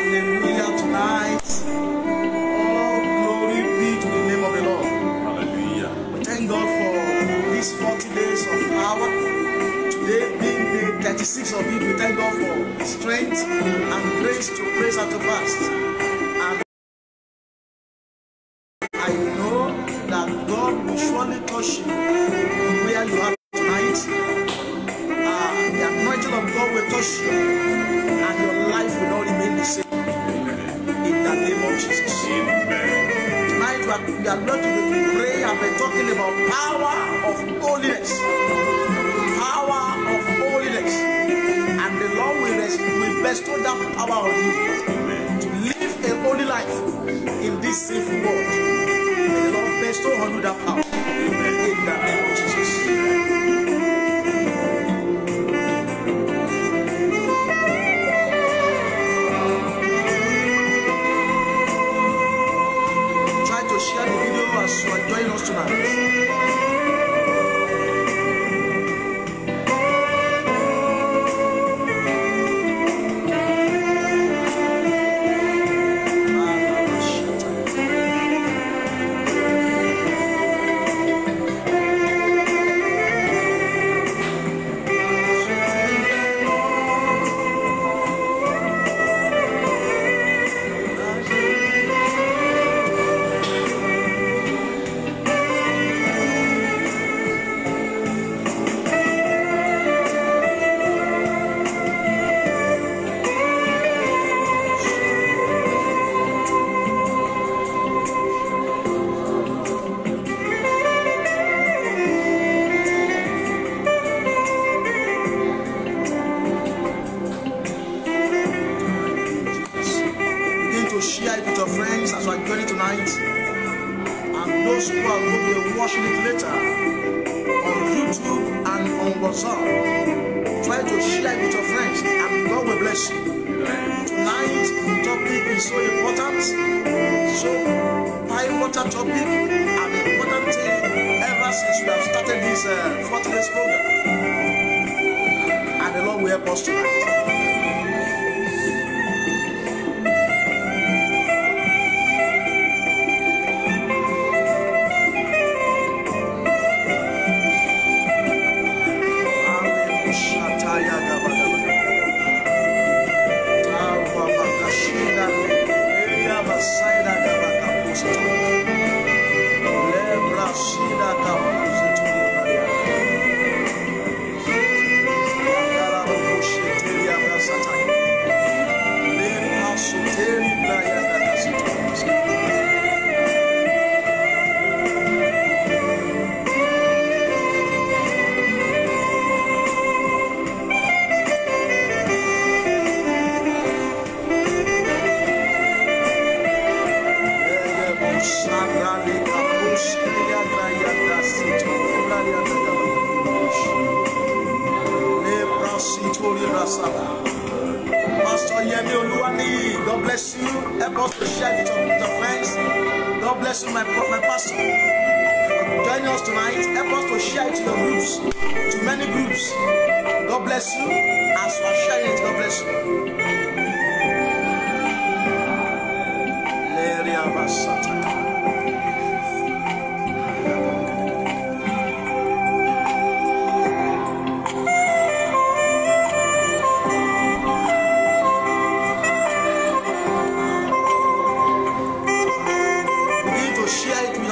Hallelujah tonight. All glory be to the name of the Lord. Hallelujah. We thank God for these 40 days of power. Today being the 36th of it, we thank God for strength and grace to praise and to fast. And I know that God will surely touch you where you are tonight. The anointing of God will touch you, and your life will not remain the same. In the name of Jesus. Amen. Tonight we are going to pray and be talking about power of holiness. Power of holiness. And the Lord will bestow that power on you. Amen. To live a holy life in this sinful world. May the Lord bestow on you that power. Amen. In the name of Jesus. Share the video as you are joining us tonight. Pastor Yemi Oluwani, God bless you. Help us to share it with your friends. God bless you, my pastor, for joining us tonight. Help us to share it to your groups, to many groups. God bless you. As you are sharing it, God bless you.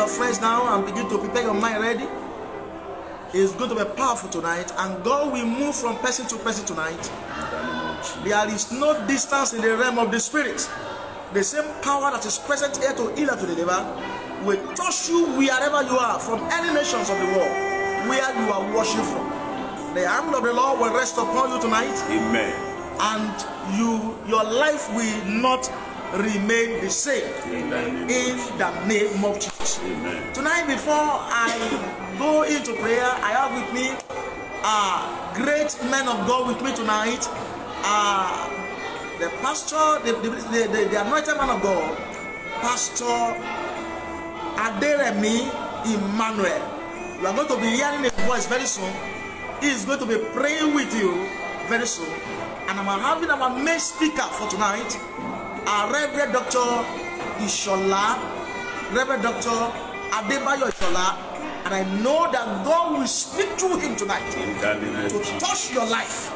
Friends now and begin to prepare your mind ready. It's going to be powerful tonight, and God will move from person to person tonight. There is no distance in the realm of the spirit. The same power that is present here to heal and to deliver will touch you wherever you are, from any nations of the world where you are worshiping from. The hand of the Lord will rest upon you tonight. Amen. And your life will not remain the same. Amen. In the name of Jesus. Amen. Tonight, before I go into prayer, I have with me great men of God with me tonight. The pastor, the anointed man of God, Pastor Aderemi Emmanuel. You are going to be hearing his voice very soon. He is going to be praying with you very soon. And I'm having our main speaker for tonight Reverend Dr. Ishola, Reverend Dr. Adebayo Ishola, and I know that God will speak through him tonight to touch your life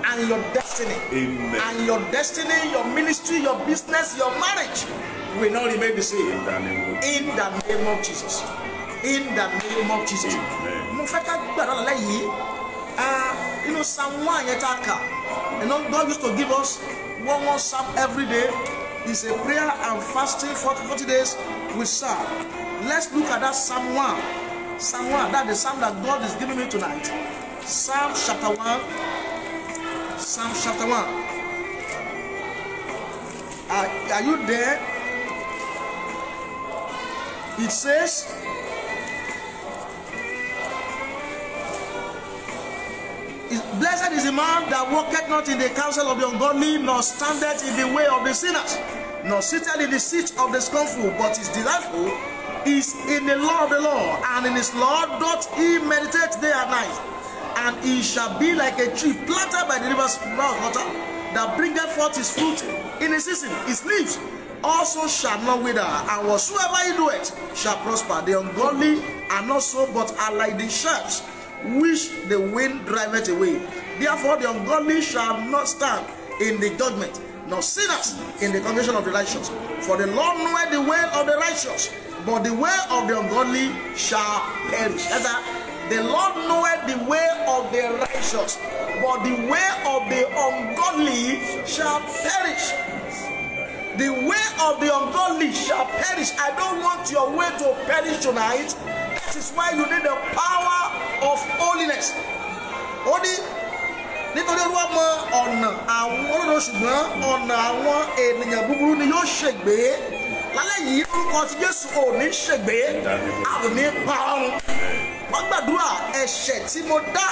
and your destiny. Amen. And your destiny, your ministry, your business, your marriage will not remain the same. In the name of Jesus. In the name of Jesus. You know, Psalm 1, you know, God used to give us one psalm every day. It's a prayer and fasting for 40 days with psalm. Let's look at that Psalm 1. Psalm 1, that's the psalm that God is giving me tonight. Psalm chapter 1. Psalm chapter 1. Are you there? It says, blessed is the man that walketh not in the counsel of the ungodly, nor standeth in the way of the sinners, nor sitteth in the seat of the scornful, but his delightful is in the law of the Lord, and in his law doth he meditate day and night. And he shall be like a tree planted by the rivers of water, that bringeth forth his fruit in his season. His leaves also shall not wither, and whatsoever he doeth shall prosper. The ungodly are not so, but are like the chaff which the wind driveth away. Therefore the ungodly shall not stand in the judgment, nor sinners in the congregation of the righteous. For the Lord knoweth the way of the righteous, but the way of the ungodly shall perish. The Lord knoweth the way of the righteous, but the way of the ungodly shall perish. The way of the ungodly shall perish. I don't want your way to perish tonight. That is why you need the power of holiness. Only nítorí wọ́n mọ ọ̀nà àwọn olódò ṣùgbọ́n ọ̀nà àwọn ènìyàn búburú ni yóò ṣègbé. Lálẹ́ yìí orúkọ ti Jésù ò ní ṣègbé, a ò ní pa ọrùn. Wọ́n gbàdúrà ẹ̀ṣẹ̀ tí mo dá,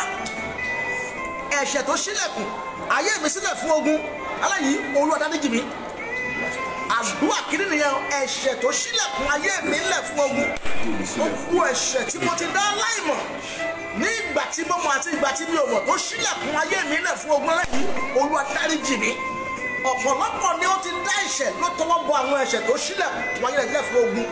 ẹ̀ṣẹ̀ tó ṣílẹ̀kùn ayé mi sílẹ̀ fún ogun. Lálẹ́ yìí Olúwa dáríjì mi. Àdúrà kìíní nìyẹn, ẹ̀ṣẹ̀ tó ṣílẹ̀kùn ayé mi lẹ̀ fún ogun. Gbogbo ẹ̀ṣẹ̀ tí mo ti dá láìmọ̀ ní ìgbà tí mo mọ̀ àti ìgbà tí mi ò mọ̀ tó ṣílẹ̀kùn ayé mi lẹ̀ fún ogun lẹ́yìn, Olúwa dáríjì mi. Ọ̀pọ̀lọpọ̀ ni ó ti dá ẹ̀ṣẹ̀ ló tọwọ́ bọ àwọn ẹ̀ṣẹ̀ tó ṣílẹ̀kùn ayé mi lẹ̀ fún ogun.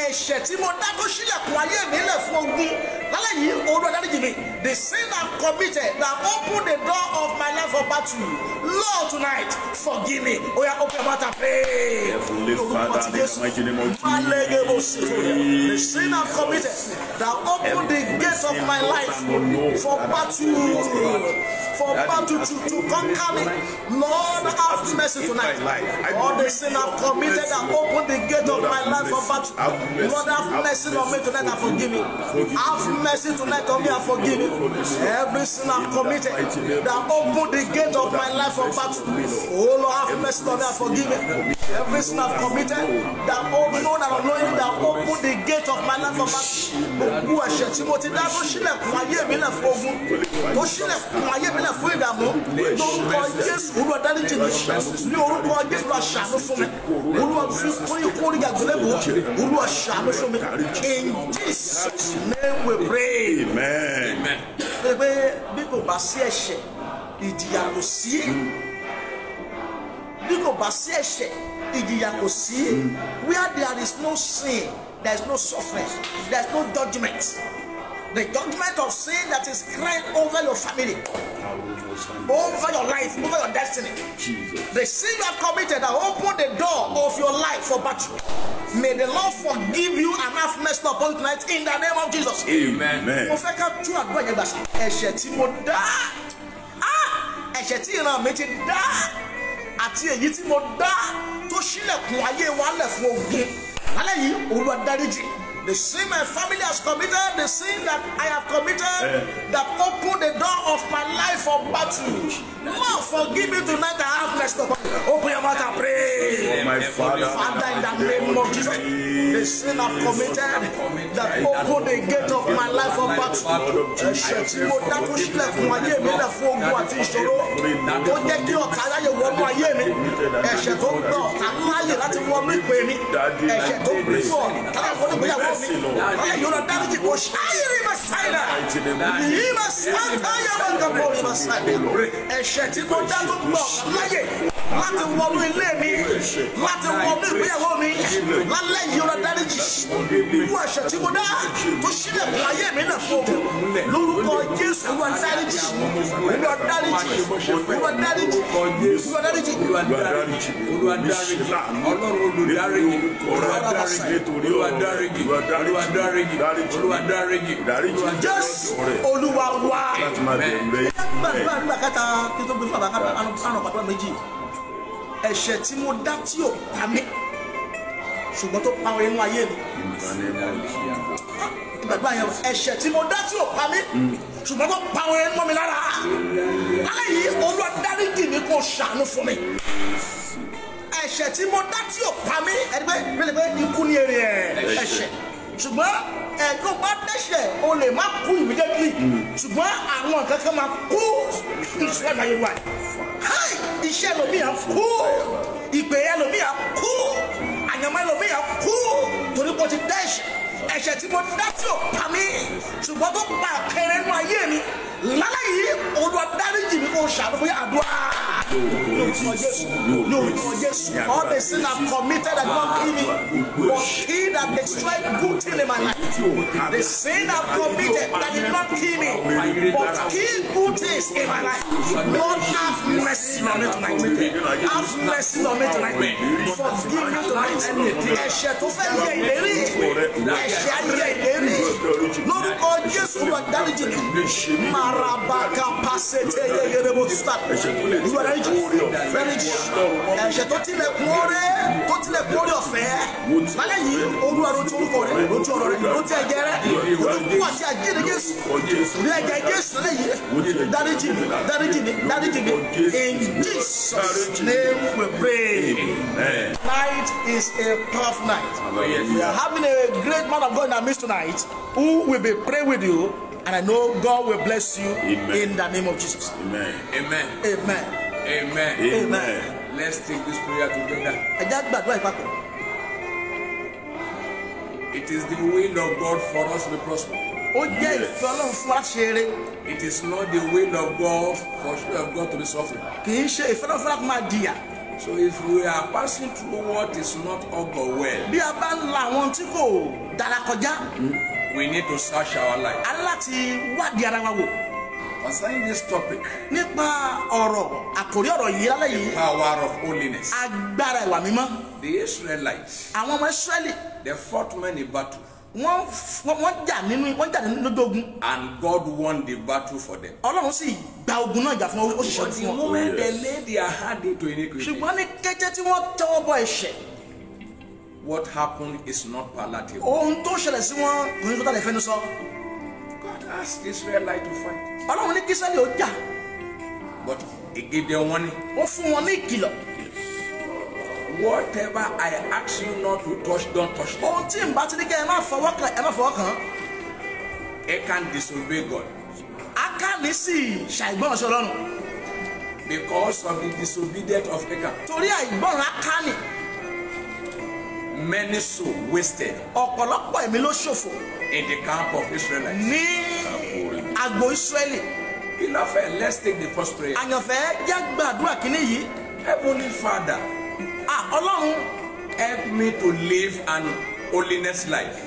Ẹ̀ṣẹ̀ tí mo dá tó ṣílẹ̀kùn ayé mi lẹ̀ fún ogun lálẹ́ yìí, Olúwa dáríjì mi. The sin I've committed that opened the door of my life for battle, Lord, tonight forgive me. Oh yeah, open your mouth and pray. Heavenly Father, in the mighty name of Jesus, the sin I've committed that opened the gates of my life for battle, to conquer me. Lord, have mercy tonight. All the sin I've committed that opened the gate of my life for battle, Lord, have mercy on me tonight and forgive me. Have mercy tonight on me and forgive me. Every sin I've committed that opened the gate of my life for battle, oh Lord, have mercy on me and forgive me. Every sin I've committed that unknown and unknowingly that opened the gate of my life for battle, gbogbo ẹ̀ṣẹ̀ tí mo ti dá tó ṣílẹ̀kùn ayé mi lẹ̀ fún ogun, tó ṣílẹ̀kùn ayé mi lẹ̀ fún ìdààmú, lórúkọ Jésù Olúwa dáríjì mi, ní orúkọ Jésù Olúwa ṣàánú fún mi, Olúwa fi kún ikú orí àgbélébùú, Olúwa ṣàánú fún mi. In Jesus' name we pray. Amen. Bí kò bá sí ẹ̀ṣẹ̀, ìjìyà kò sí. Bí kò bá sí ẹ̀ṣẹ̀, ìjìyà kò sí. Where there is no sin, there is no suffering, there is no judgment. The judgment of sin that is crying over your family, over your life, over your destiny. The sin you have committed that opened the door of your life for battle. May the Lord forgive you and have mercy upon you tonight in the name of Jesus. Amen. Mo fẹ́ ká tún àdúrà yẹn gbà sí. Ẹ̀ṣẹ̀ tí mo dá, ẹ̀ṣẹ̀ tí ìran mi ti dá, àti èyí tí mo dá tó ṣílẹ̀kùn ayé wa lẹ̀ fún ogun. Lálẹ́ yìí, Olúwa dáríjì. The sin my family has committed, the sin that I have committed that opened the door of my life for battle. Lord, forgive me tonight and have mercy upon me. Open your mouth and pray. My Father, in the name of Jesus, the sin I've committed that opened the gate of my life for battle. Ẹ̀ṣẹ̀ tí mo dá tó ṣílẹ̀kùn ayé mi lẹ̀ fún ogun àti ìṣòro. Tó jẹ́ kí ọ̀tá láyé wọnú ayé mi. Ẹ̀ṣẹ̀ tó gbọ́ ọ̀tá láyé láti wọnú ìpè mi. Ẹ̀ṣẹ̀ tó gbọ́ ọ̀tá láyé wọnú ìgbéyàwó mi. Ayé yóò dáríjì kò ṣáyé rí Mẹ́sáìdà. Yìí Mẹ́sáìdà yẹ wọ́n kàn bọ̀ rí Mẹ́sáìdà. Ẹ̀ṣẹ̀ tí mo dá tó gbọ́ ọ̀tá láyé láti wọnú ilé mi láti wọ ní ìgbéyàwó mi lálẹ́ yìí ọ̀rọ̀ dáríjì wọ ẹ̀ṣẹ̀ tí mo dá tó sílẹ̀ fún ayé mi náà fún ogun lórúkọ Jésù Olúwa dáríjì Olúwa dáríjì Olúwa dáríjì Olúwa dáríjì Olúwa dáríjì Ọlọ́run olùdáríjì Olúwa dáríjì Olúwa dáríjì Olúwa dáríjì Olúwa dáríjì Jésù Olúwa wá. Nígbà kẹta kí n tó gbé fún àbákàtà àná pàtó méjì ẹ̀ṣẹ̀ tí mo dá tí ò pa mí ṣùgbọ́n tó pa inú ayé mi. Bàbá yẹn ẹ̀ṣẹ̀ tí mo dá tí ò pa mí ṣùgbọ́n tó pa inú mi lára. Lálẹ́ yìí Olúwa dáríjì mi kó ṣàánú fún mi. Ẹ̀ṣẹ̀ tí mo dá tí ò pa mí ẹni pé ikú ní èrè ẹ̀ṣẹ̀ ṣùgbọ́n ẹ̀dùn bá dẹ́ṣẹ̀ o lè má kú immediately ṣùgbọ́n àwọn nǹkan kan máa kú iṣẹ́ ìgbàyè wa iṣẹ́ ẹlòmíà kú ìpè ẹlòmíà kú àyànmọ́ ẹlòmíà kú torí kò ti dẹ́ṣẹ̀ ẹ̀ṣẹ̀ tí mo dá tí ò pa mí ṣùgbọ́n tó pa kẹrẹ nínú ayé mi lálẹ́ yìí Olúwa dáríjì mi kò ṣàánú fún àdúrà lórúkọ Jésù all the sin I've committed that don't kill me but he that destroyed good thing in my life the sin I've committed that did not kill me but kill good things in my life Lord have mercy on me tonight have mercy on me tonight forgive me tonight ẹ̀ṣẹ̀ tó fẹ́ yẹ ìlérí ẹ̀ṣẹ̀ ayé ìlérí lórúkọ Jésù Olúwa dáríjì mi marabaka pasete yegere mo start Olúwa dáríjì ẹ̀ṣẹ̀ tó tilẹ̀kùn oore ọ̀fẹ́ lálẹ́ yìí Olúwa rojú orúkọ rẹ̀ rojú ọ̀rọ̀ rẹ̀ rojú ẹ̀jẹ̀ rẹ̀ olùkú àti àjíǹde Jésù ní ẹ̀jẹ̀ Jésù lẹ́yìn dáríjì mi in Jesus name we pray. Night is a tough night. We are having a great man of God in our midst tonight who will be praying with you and I know God will bless you in the name of Jesus. Amen. Amen. Amen. Amen. Let's take this prayer together. It is the will of God for us to prosper. It is not the will of God for God to be suffering. So if we are passing through what is not all go well, we need to search our life. Concerning this topic, the power of holiness. The Israelites, they fought many battles. And God won the battle for them. But the moment they laid their hand into iniquity, what happened is not palatable. God asked Israelite to fight. But he gave them warning. Whatever I ask you not to touch, don't touch them. It can disobey God. Because of the disobedience of Achan, many souls wasted in the camp of Israelites. Beloved, let's take the first prayer. Heavenly Father, help me to live an holiness life,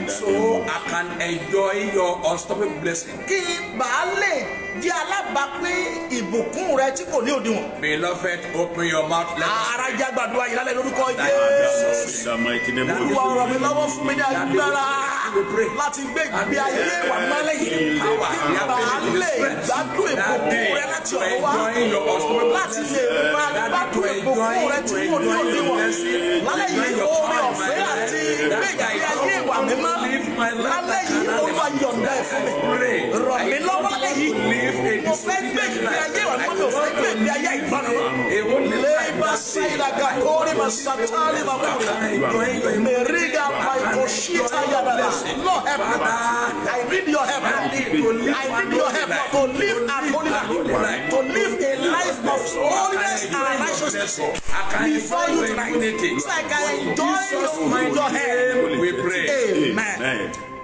so I can enjoy your unstoppable blessing. Beloved, open your mouth. Let Lord, help me. I need your help. I need your help to live a holy life, to live a life of holiness and righteousness before you tonight. So I can enjoy your help. We pray. Amen.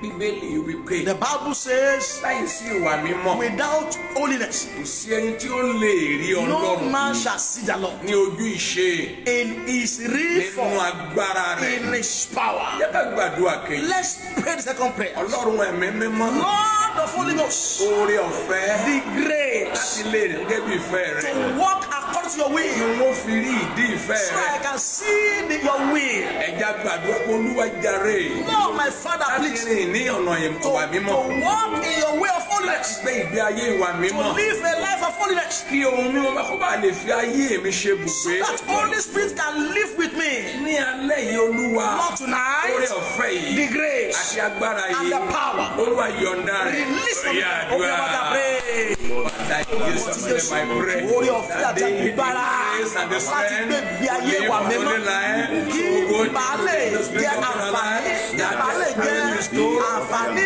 Bíbélì wípé. The Bible says, Láìsí ìwà mímọ́. without holiness, Kò sí ẹni tí ó lè rí no Ọlọ́run. man shall see the Lord. Ní ojú ìṣe. In his real Nínú form, agbára rẹ̀. in his power. Jẹ́ ká gbàdúrà kejì. Let's pray the second prayer. Ọlọ́run ẹ̀mí mímọ́. Lord of Holy Ghost, Oore ọ̀fẹ́. the grace Láti lè rí gẹ́gẹ́ bí ìfẹ́ rẹ̀. to walk according to your Kí will, wọ́n fi rí ìdí ìfẹ́ so rẹ̀. I can see your will. Ẹja gbàdúrà pé Olúwa jàre. Lord, my Father, Láti please, rìn ní ọ̀nà ìwà to mímọ́. walk in your way of holiness, Gbé ìgbé ayé ìwà to mímọ́. live a life of holiness, Kí ohun mímọ́ bá kó bá lè fi ayé mi ṣe so bùgbé. that Holy Spirit can live with me. Ní alẹ́ yìí Olúwa. Lord, tonight, Oore ọ̀fẹ́ yìí. the grace Àti agbára and yìí. the power, Olúwa yọ̀ǹda rẹ̀. release from me. Oya Open your àdúrà. mouth and pray. That is something my prayer. Orí ọ̀fẹ́ àti agbára láti gbé ìgbé ayé wa mímọ́, kí ìbálẹ̀ jẹ́ àǹfààní, ìbálẹ̀ jẹ́ àǹfààní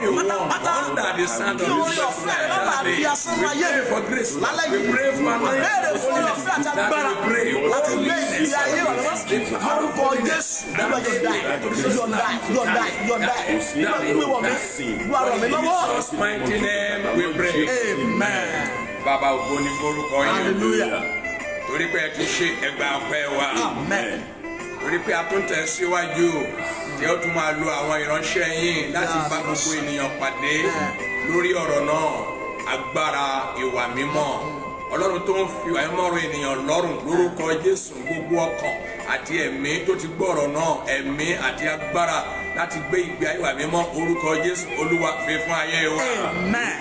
ìwọ́n pátápátá, kí orí ọ̀fẹ́ rẹ̀ má bí asán ayé lálẹ́ yìí. Béèrè fún orí ọ̀fẹ́ àti agbára láti gbé ìgbé ayé wa mímọ́. Lórúkọ Jésù, yọ̀ǹda gbé wọ̀ mí, gbọ́ àrọ̀ mi lọ́wọ́. In Jesus' mighty name we pray. Amen. Bàbá ògo ni forúkọ yín. Hallelujah. Torí pé ẹ ti ṣe ẹgbà ọpẹ́ wa. Amen. Torí pé a tún tẹ̀ síwájú tí ó tún máa lo àwọn ìránṣẹ́ yín láti bá gbogbo ènìyàn pàdé lórí ọ̀rọ̀ náà agbára ìwà mímọ́. Ọlọ́run tó ń fi ìwà mímọ́ rọ̀ ènìyàn lọ́rùn lórúkọ Jésù gbogbo ọkàn àti ẹ̀mí tó ti gbọ́ ọ̀rọ̀ náà ẹ̀mí àti agbára láti gbé ìgbé ayé ìwà mímọ́ orúkọ Jésù Olúwa fi fún ayé wa. Amen.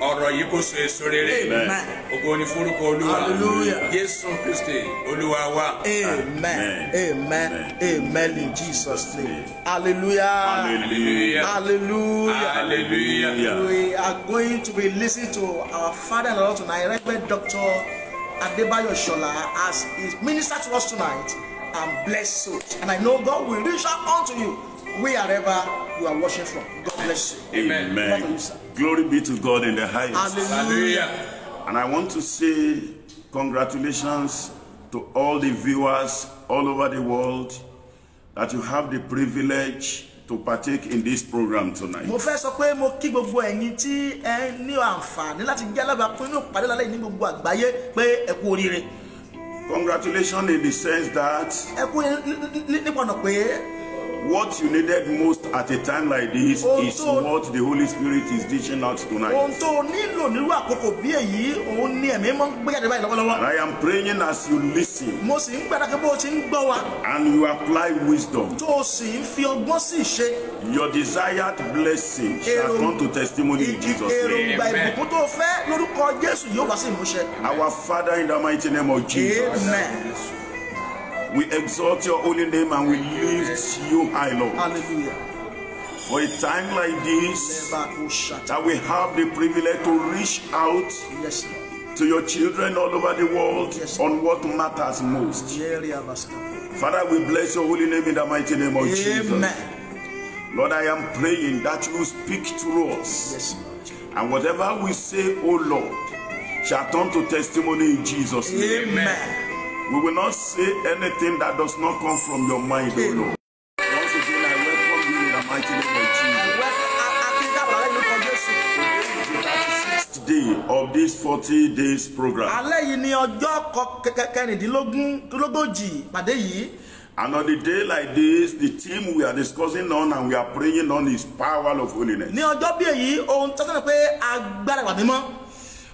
Ọ̀rọ̀ yìí kò so èso rere. Amen. Ògo ni forúkọ Olúwa. Hallelujah. Jésù Kristi Olúwa wa. Amen. Amen. Amen in Jesus' name. Hallelujah. Hallelujah. Hallelujah. Hallelujah. We are going to be listening to our Father and Lord tonight, Reverend Dr. Adebayo Shola, as he ministers to us tonight and bless souls. And I know God will reach out unto you wherever you are watching from. God bless you. Amen. Over to you, sir. Glory be to God in the highest. Hallelujah. And I want to say congratulations to all the viewers all over the world that you have the privilege to partake in this program tonight. Mo fẹ́ sọ pé mo kí gbogbo ẹ̀yin tí ẹ ní àǹfààní láti jẹ́ alábàápín inú ìpàdé lálẹ́ ní gbogbo àgbáyé pé ẹ kú oríire. Congratulations in the sense that Ẹ kú nípa ọ̀nà pé what you needed most at a time like this is what the Holy Spirit is teaching out tonight. ohun tó nílò nírú àkókò bí èyí òun ni ẹ̀mí mọ́ ń gbé jáde báyìí lọ́wọ́lọ́wọ́. And I am praying as you listen Mo sì ń gbàdá pé bó o ti ń gbọ́ wa and you apply wisdom. tó o sì ń fi ọgbọ́n sí ìṣe. Your desired blessing shall come to testimony in Jesus' name. Èròǹgbà ìbùkún tó o fẹ́ lórúkọ Jésù yóò wá sí ìmúṣẹ. Our Father, in the mighty name of Jesus, Amen. we exalt your holy name and we lift you high, Lord. Hallelujah. For a time like this, that we have the privilege to reach out Yes, Lord. to your children all over the world on what matters most. Father, we bless your holy name in the mighty name of Jesus. Amen. Lord, I am praying that you speak through us. Yes, Lord. And whatever we say, oh Lord, shall turn to testimony in Jesus' name. Amen. We will not say anything that does not come from your mind, oh Lord. Once again, I welcome you in the mighty name of Jesus. Today is the 36th day of this 40 days program. Alẹ́ yìí ni ọjọ́ kẹrìndínlógójì pàdé yìí. And on a day like this, the theme we are discussing on and we are praying on is power of holiness. Ní ọjọ́ bí èyí, ohun tó sọ́nà pé agbára ìwà mímọ́.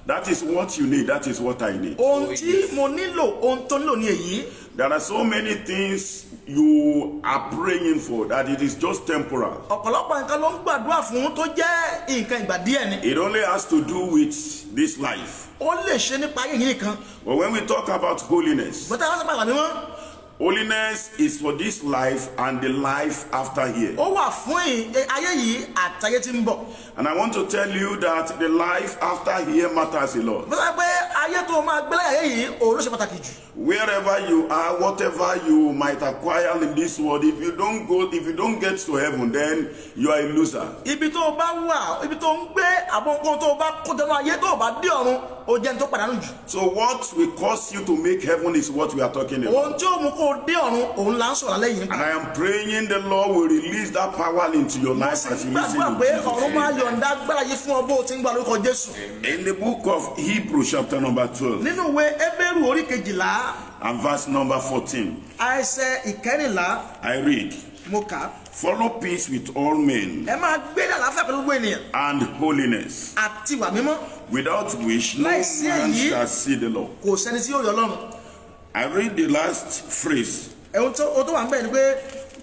That is what you need. That is what I need. Ohun tí mo nílò, ohun tó nílò ní èyí. There are so many things you are praying for that it is just temporal. Ọ̀pọ̀lọpọ̀ nǹkan ló ń gbàdúrà fún tó jẹ́ nǹkan ìgbà díẹ̀ ni. It only has to do with this life. Ó lè ṣe nípa ayé yìí nìkan. But when we talk about holiness, Bọ́tà wọ́n sọ pé ìwà mímọ́. holiness is for this life and the life after here. Ó wà fún ayé yìí àtayé tí ń bọ̀. And I want to tell you that the life after here matters a lot. Bọ́tà pé ayé tó máa gbé láyé yìí òun ló ṣe pàtàkì jù. Wherever you are, whatever you might acquire in this world, if you don't get to heaven, then you are a loser. Ibi tó bá wà, ibi tó ń gbé àbọ̀ nǹkan tó bá kó jẹnu ayé tó bá dé ọ̀run, ó jẹ́ ní tó pàdánù jù. So what will cause you to make heaven is what we are talking about. Ohun tí ó mú kó dé ọ̀run, òun là ń sọ̀rọ̀ lẹ́yìn. And I am praying the Lord will release that power into your life as you listen to Jesus. In the book of Hebrews chapter number 12 nínú ìwé Hébérù orí kejìlá and verse number 14, ẹsẹ̀ ìkẹrìnlá I read, mo kà á. follow peace with all men Ẹ máa gbé ní àlàáfíà pẹ̀lú gbogbo ènìyàn and holiness, àti ìwà mímọ́, without which no man shall see the Lord. kò sẹ́ni tí yóò rí Ọlọ́run. I read the last phrase, Ohun tó wà ń bẹ̀ ni pé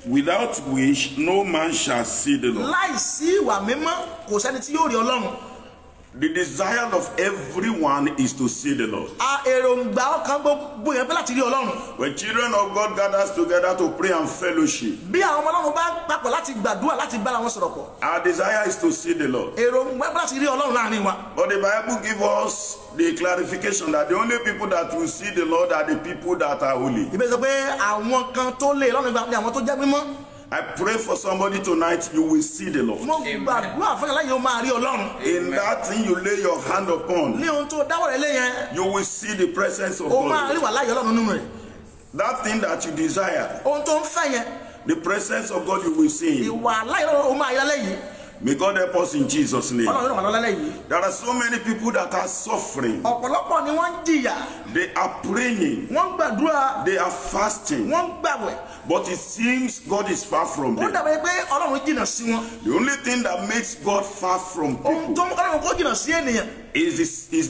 without which no man shall see the Lord. láìsí ìwà mímọ́ kò sẹ́ni tí yóò rí Ọlọ́run. The desire of everyone is to see the Lord. Èròǹgbà ọkàn gbogbo yẹn pé láti rí Ọlọ́run. When children of God gathers together to pray and fellowship, Bí àwọn ọmọ Ọlọ́run bá papọ̀ láti gbàdúrà láti bára wọn sọ̀rọ̀ pọ̀, our desire is to see the Lord. èròǹgbà pé láti rí Ọlọ́run láàrin wa. But the Bible gives us the clarification that the only people that will see the Lord are the people that are holy. Ìbéèrè sọ pé àwọn kan tó lè lọ́nà ìgbà ni àwọn tó jẹ́ mímọ́. I pray for somebody tonight, you will see the Lord. Mo gbàdúrà fún ìyàlá yìí ó máa rí Ọlọ́run. In that thing you lay your hand upon, Ní ohun tó dáwọ́ rẹ̀ lé yẹn, you will see the presence of ó máa God. rí wà láyé Ọlọ́run nínú rẹ̀. That thing that you desire, Ohun tó ń fẹ́ yẹn, the presence of God you will see. ìwà láyé Ọlọ́run ó máa yá lẹ́yìn. May God help us in Jesus' name. Ọlọ́run yóò wà lọ́lá lẹ́yìn. There are so many people that are suffering. Ọ̀pọ̀lọpọ̀ ni wọ́n ń jìyà, They are praying. wọ́n ń gbàdúrà, They are fasting. wọ́n ń gbàwẹ̀. But it seems God is far from Ó them. dàbí pé Ọlọ́run jìnnà sí wọn. The only thing that makes God far from Ohun tó people mú Ọlọ́run kó jìnnà sí ènìyàn, is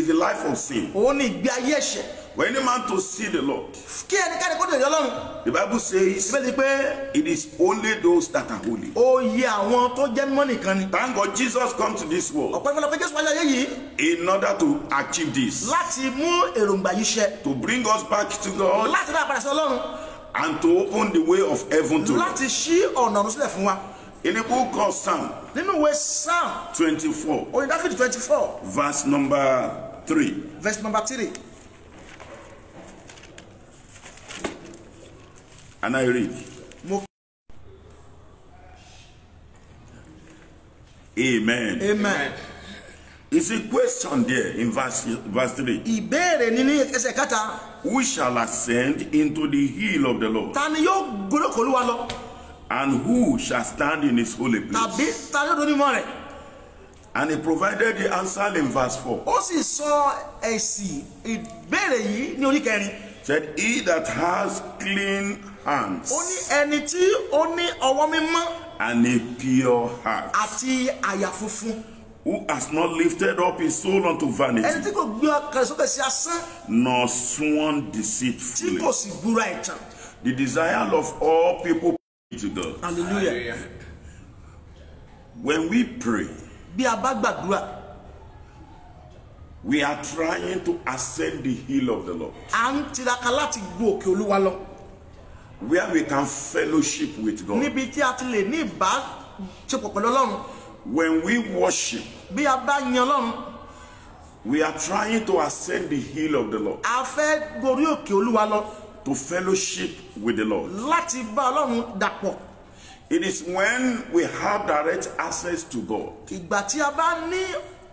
the life of sin. òun ni ìgbé ayé ẹ̀ṣẹ̀. For any man to see the Lord, Kí ẹnikẹ́ni kó dèrè Ọlọ́run, the Bible says ìbéèrè pé it is only those that are holy. oyè àwọn tó jẹ́ mímọ́ nìkan ni. Thank God Jesus come to this world Ọ̀pọ̀ ìfọlọ́pẹ́ Jésù wáyé ayé yìí in order to achieve this, láti mú èròǹgbà yìí ṣẹ, to bring us back to God láti dá padà sí Ọlọ́run, and to open the way of heaven to us. láti ṣí ọ̀nà ọ̀run sílẹ̀ fún wa. In the book of Psalm Nínú ìwé Psalm 24, orin Dáfídì 24 verse number 3, verse number 3. and I read, Mo Amen. Amen. It's a question there in verse 3. Ìbéèrè ní ní ẹsẹ̀ kẹta, Who shall ascend into the hill of the Lord? ta ni yóò gbódò kò Olúwa lọ? And who shall stand in his holy Tàbí place? ta ni yóò dúró mímọ́ rẹ̀? And he provided the answer in verse 4. Ó sì sọ èsì ìbéèrè yìí ní orí kẹrin. Said, he that has clean hands Ó ní ẹni tí ó ní ọwọ́ mímọ́ and a pure heart, àti àyà funfun, who has not lifted up his soul unto ẹni vanity, tí kò gbé ọkàn sókè sí asán, nor sworn tí deceitfully. kò sì búra ẹ̀tàn. The desire of all people to God. Hallelujah. When we pray, Bí a bá gbàdúrà, we are trying to ascend the hill of the Lord, à ń tiraka láti gun òkè Olúwa lọ, where we can fellowship with God. níbi tí a ti lè ní ìbáṣepọ̀ pẹ̀lú Ọlọ́run. When we worship, Bí a bá yan Ọlọ́run, we are trying to ascend the hill of the Lord, a fẹ́ gorí òkè Olúwa lọ to fellowship with the Lord. láti bá Ọlọ́run dàpọ̀. It is when we have direct access to God, Ìgbà tí a bá ní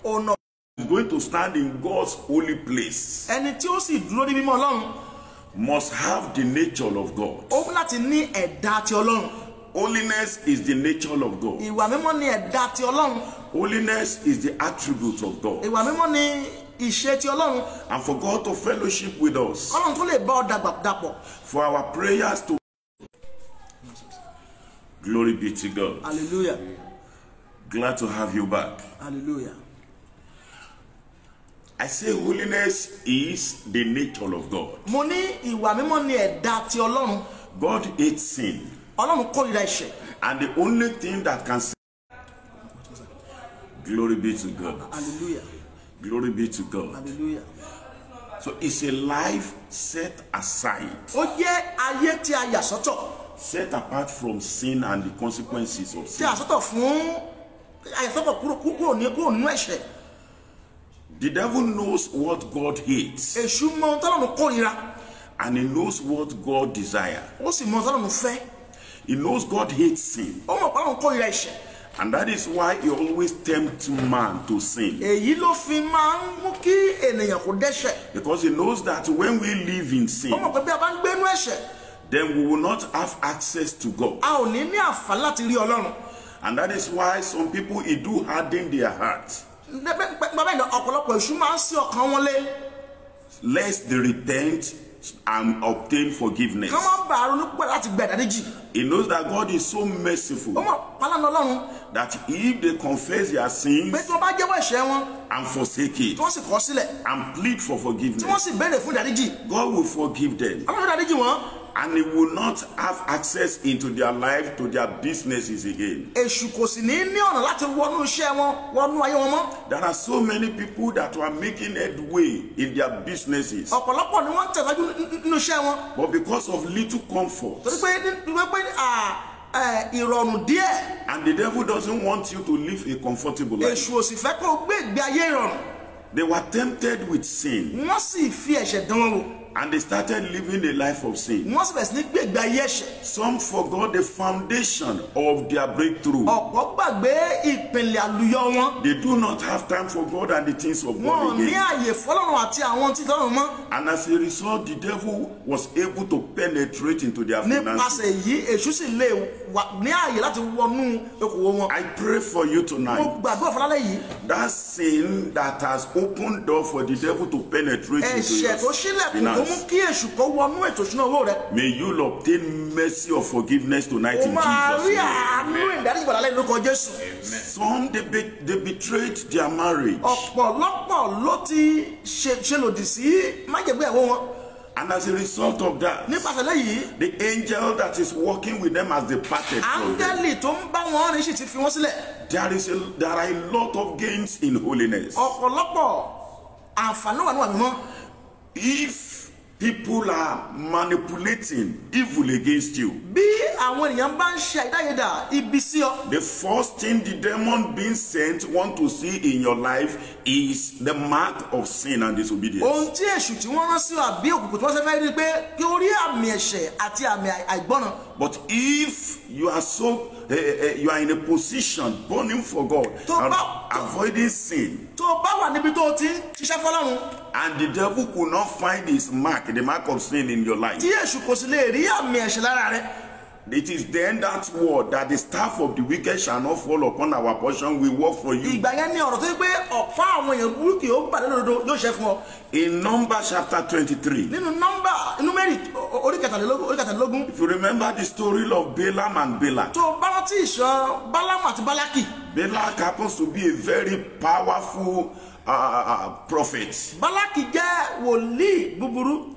ọ̀nà, is going to stand in God's holy place, ẹni tí ó sì dúró ní mímọ́ Ọlọ́run, must have the nature of God. ó ní láti ní ẹ̀dá ti Ọlọ́run. Holiness is the nature of God. Ìwà mímọ́ ni ẹ̀dá ti Ọlọ́run. Holiness is the attribute of God. Ìwà mímọ́ ni ìṣe ti Ọlọ́run. And for God to fellowship with us, Ọlọ́run tó lè bá ọ dàpọ̀. for our prayers to, glory be to God. Hallelujah. Glad to have you back. Hallelujah. I say holiness is the nature of God. Mo ní ìwà mímọ́ ni ẹ̀dá ti Ọlọ́run. God hates sin. Ọlọ́run kórìíra ẹ̀ṣẹ̀. And the only thing that can save, glory be to God. Hallelujah. Glory be to God. Hallelujah. So it's a life set aside, Ó jẹ́ ayé tí a yà sọ́tọ̀, set apart from sin and the consequences of tí a sin. sọ́tọ̀ fún àyàsọ́tọ̀ kúrò nínú ẹ̀ṣẹ̀. The devil knows what God hates, èṣù mọ ohun tọ́lọ́run kórìíra. and he knows what God desires. Ó sì mọ ohun tọ́lọ́run fẹ́. He knows God hates sin, Ó mọ̀ pé Ọlọ́run kórìíra ẹ̀ṣẹ̀. and that is why he always tempts man to sin, Èyí ló fi máa ń mú kí ènìyàn kó dẹ́ṣẹ̀. because he knows that when we live in Ó sin, mọ̀ pé bí a bá ń gbénú ẹ̀ṣẹ̀, then we will not have access to God. a ò ní ní àǹfààní láti rí Ọlọ́run. And that is why some people, it do harden their hearts, Bàbá ìlú ọ̀pọ̀lọpọ̀ èṣù máa ń sí ọkàn wọn lé. lest they repent and obtain forgiveness. Kán máa ń bá ronú pẹ̀ láti gbẹ̀dá díjì. He knows that God is so Ó merciful mọ̀ pálánù Ọlọ́run that if they confess their pé sins tí wọ́n bá jẹ́wọ́ ẹ̀ṣẹ̀ wọn, and forsake it tí wọ́n sì kọ̀ sílẹ̀, and plead for tí wọ́n forgiveness, sì béèrè fún ìdáríjì, God will forgive them, Ọlọ́run dáríjì wọn. and he will not have access into their life, to their businesses again. Èṣù kò sì ní ọ̀nà láti wọnú iṣẹ́ wọn, wọnú ayé wọn mọ́. There are so many people that were making headway in their businesses, Ọ̀pọ̀lọpọ̀ ni wọ́n ń tẹ̀síwájú nínú iṣẹ́ wọn. but because of little comfort, Torí pé ìrọ̀rùn díẹ̀, and the devil doesn't want you to live a comfortable life. èṣù ò sì fẹ́ kó gbé ìgbé ayé ìrọ̀rùn. They were tempted with sin, Wọ́n sì fi ẹ̀ṣẹ̀ dán wọn wò. and they started living a life of sin. Wọ́n sì bẹ̀rẹ̀ sí ní gbé ìgbé ayé ẹ̀ṣẹ̀. Some forgot the foundation of their breakthrough. Ọ̀pọ̀ gbàgbé ìpìlẹ̀ àlùyọ wọn. They do not have time for God and the things of Wọn ò God ní again. àyè fọ́lọ́run àti àwọn tí tọ́lọ́run mọ́. And as a result, the devil was able to penetrate into their finances. Nípasẹ̀ èyí, èṣù sì lè wà ní àyè láti wọnú okòwò wọn. I pray for you Mo tonight. gbàdúrà fún lálẹ́ yìí. That sin that has opened door for the devil to penetrate into Ẹ̀ṣẹ̀ tó your ṣílẹ̀kùn tó mú finance. kí èṣù kó wọnú ètò ìṣúná owó rẹ̀. May you obtain mercy of forgiveness tonight O in máa rí Jesus' name. àánú ìdáríjì padà lẹ́yìn lórúkọ Jésù. Some they betrayed their marriage. Ọ̀pọ̀lọpọ̀ ló ti ṣe lòdì sí májègbéyàwó wọn. And as a result of that, Nípasẹ̀ lẹ́yìn, the angel that is working with them has departed from them. áńgẹ́lì tó ń bá wọn rìn sì ti fi wọ́n sílẹ̀. There are a lot of gains in holiness. Ọ̀pọ̀lọpọ̀ àǹfààní wà níwà mímọ́. If people are manipulating evil against you, Bí àwọn ènìyàn bá ń ṣe àìdáyédà ibi sí ọ, the first thing the demon being sent want to see in your life is the mark of sin and disobedience. ohun tí èṣù tí wọ́n rán sí ọ àbí òkùnkùn tí wọ́n ṣe fẹ́ rí pé kí o rí àmì ẹ̀ṣẹ̀ àti àmì àìgbọ́ràn. But if you are you are in a position burning for God and avoiding sin, Tó o bá wà níbi tó o ti ń ṣiṣẹ́ fọ́lọ́run, and the devil could not find his mark, the mark of sin in your life, tí èṣù kò sì lè rí àmì ẹ̀ṣẹ̀ lára rẹ̀, it is then that word that the staff of the wicked shall not fall upon our portion will work for you. ìgbà yẹn ni ọ̀rọ̀ tó yẹ pé ọ̀pá àwọn èèyàn burúkú yóò bà lódodo yóò ṣe fún ọ. In Numbers chapter 23, Nínú nọ́mbà Númérì orí kẹtàlélógún, if you remember the story of Balaam and Balak, tó o bá rántí ìṣàn Bálámù àti Bálákì. Balak happens to be a very powerful prophet Bálákì jẹ́ wòlíì búburú.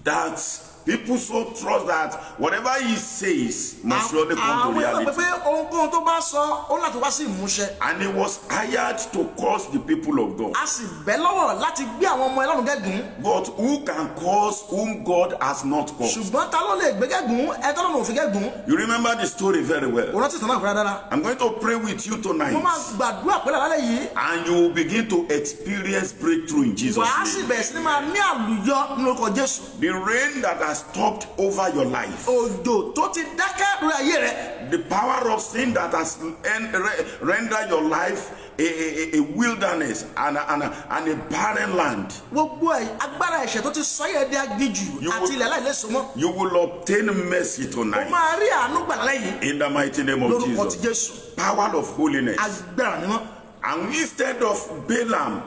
that people so trust that whatever he says must surely come to Àwọn èèyàn reality. pé ohunkóhun tó bá sọ ó láti wá sí ìmúṣẹ. And he was hired to curse the people of God. A sì bẹ́ lọ́wọ́ láti gbé àwọn ọmọ Ọlọ́run gẹ́gùn. But who can curse whom God has not cursed? Ṣùgbọ́n ta ló lè gbé gẹ́gùn ẹ tọ́lọ́run ò fi gẹ́gùn. You remember the story very well. Òun rántí ìtàn náà fúnra dára. I'm going to pray with you Mo tonight, máa gbàdúrà pẹ́lẹ́ lálẹ́ yìí. and you will begin to experience breakthrough in Jesus' Wàá sì name. bẹ̀rẹ̀ sí ni máa ní àlùyọ nínú orúkọ Jésù. The rain that has stopped over your life, Òjò tó ti dákẹ́ lórí ayé rẹ̀. the power of sin that has rendered your life a wilderness and a barren land, Gbogbo agbára ẹ̀ṣẹ̀ tó ti sọ yẹ di aginjù àti ilẹ̀ aláìléso mọ́. you will obtain mercy O tonight máa rí àánú gbà lálẹ́ yìí in the mighty name of lórúkọ ti Jesus. Jésù. Power of holiness. Agbára mímọ́. And instead of Balaam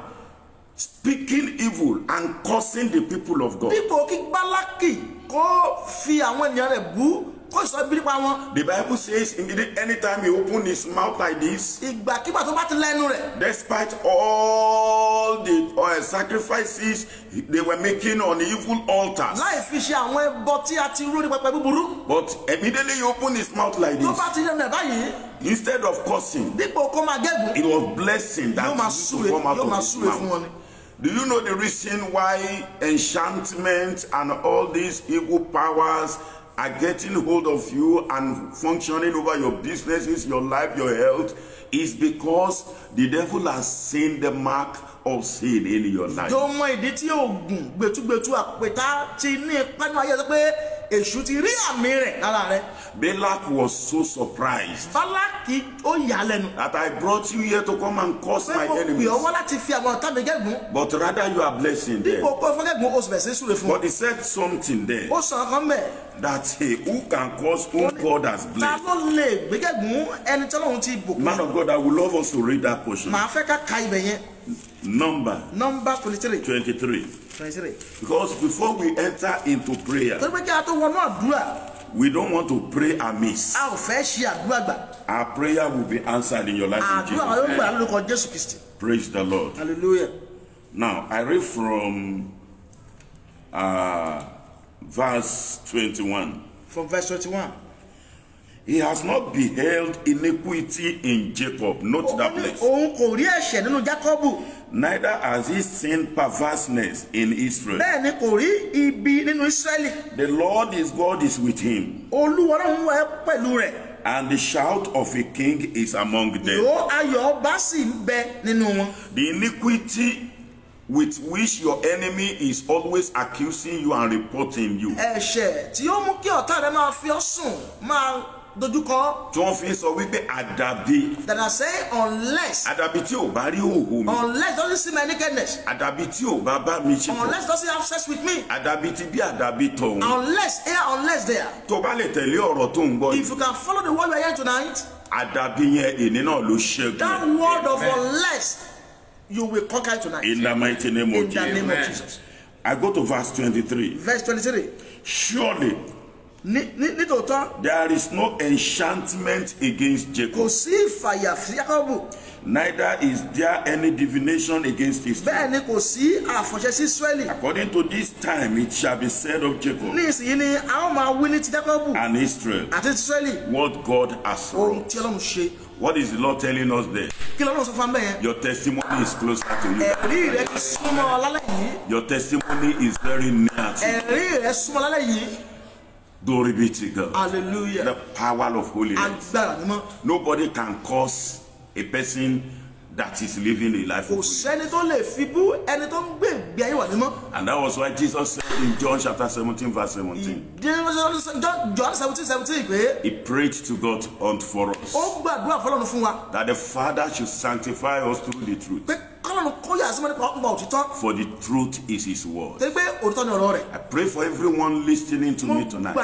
speaking evil and cursing the people of God, Dípò kí Bálákì kó fi àwọn ènìyàn rẹ̀ bú kó sọ ibi nípa wọn. the Bible says immediately anytime he opened his mouth like this, Ìgbàkígbà tó bá ti lẹ́nu rẹ̀. despite all the sacrifices they were making on evil altars, Láì fi ṣe àwọn ẹbọ tí a ti rú ní pẹpẹ búburú. but immediately he opened his mouth like Tó this, bá ti lẹ́nu ẹ̀ báyìí, instead of cursing, dípò kó máa gẹ́gùn, it was blessing that yóò máa used to súre come out yóò máa of his súre fún wọn mouth. ni. Do you know the reason why enchantment and all these evil powers are getting hold of you and functioning over your businesses, your life, your health, is because the devil has seen the mark of sin in your life. Balak was so surprised that I brought you here to come and cause my enemies. But rather you are blessing them. But he said something there that who can cause whom God has blessed. Man of God, I would love us to read that portion. Numbers 23. Because before we enter into prayer, we don't want to pray amiss. Our prayer will be answered in your life in Jesus' name. Praise the Lord. Hallelujah. Now, I read from verse 21. From verse 21. He has not beheld iniquity in Jacob. Note that place. Neither has he seen perverseness in Israel. The Lord his God is with him, and the shout of a king is among them. The iniquity with which your enemy is always accusing you and reporting you. That I say unless doesn't see my nakedness, unless doesn't have sex with me, unless there. If you can follow the word we are here tonight, that word of unless, you will conquer tonight. In the mighty name of Jesus. In the name of Jesus. I go to verse 23. Verse 23. Surely there is no enchantment against Jacob, neither is there any divination against Israel. According to this time, it shall be said of Jacob and Israel, what God has wrought. What is the Lord telling us there? Your testimony is closer to you. Your testimony is very near to you. Glory be to God. Hallelujah. The power of holiness. Nobody can cause a person that is living a life of holiness. And that was why Jesus said in John chapter 17 verse 17. He prayed to God for us that the Father should sanctify us through the truth. For the truth is his word. I pray for everyone listening to me tonight.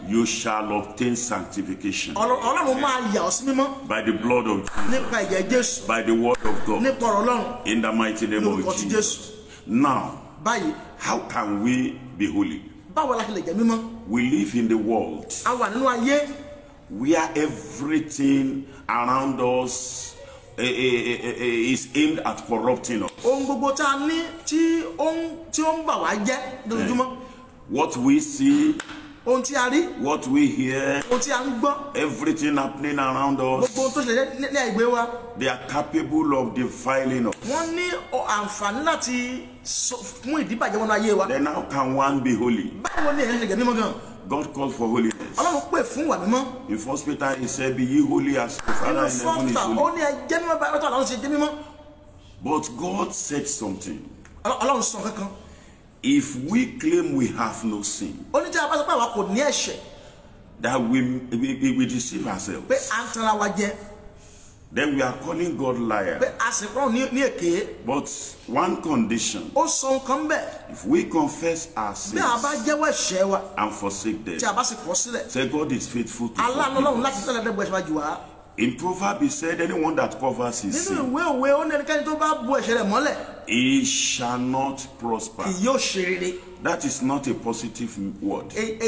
You shall obtain sanctification by the blood of Jesus, by the word of God, in the mighty name of Jesus. Now, how can we be holy? We live in the world where everything around us is aimed at corrupting us. What we see, what we hear, everything happening around us, they are capable of defiling us. Then how can one be holy? God called for holiness. In 1 Peter he said, be ye holy as the Father in heaven is holy. But God said something. If we claim we have no sin, that we deceive ourselves, then we are calling God liar. But one condition: if we confess our sins and forsake them, say God is faithful to forgive us. In Proverbs he said, anyone that covers his sin, he shall not prosper. That is not a positive word. It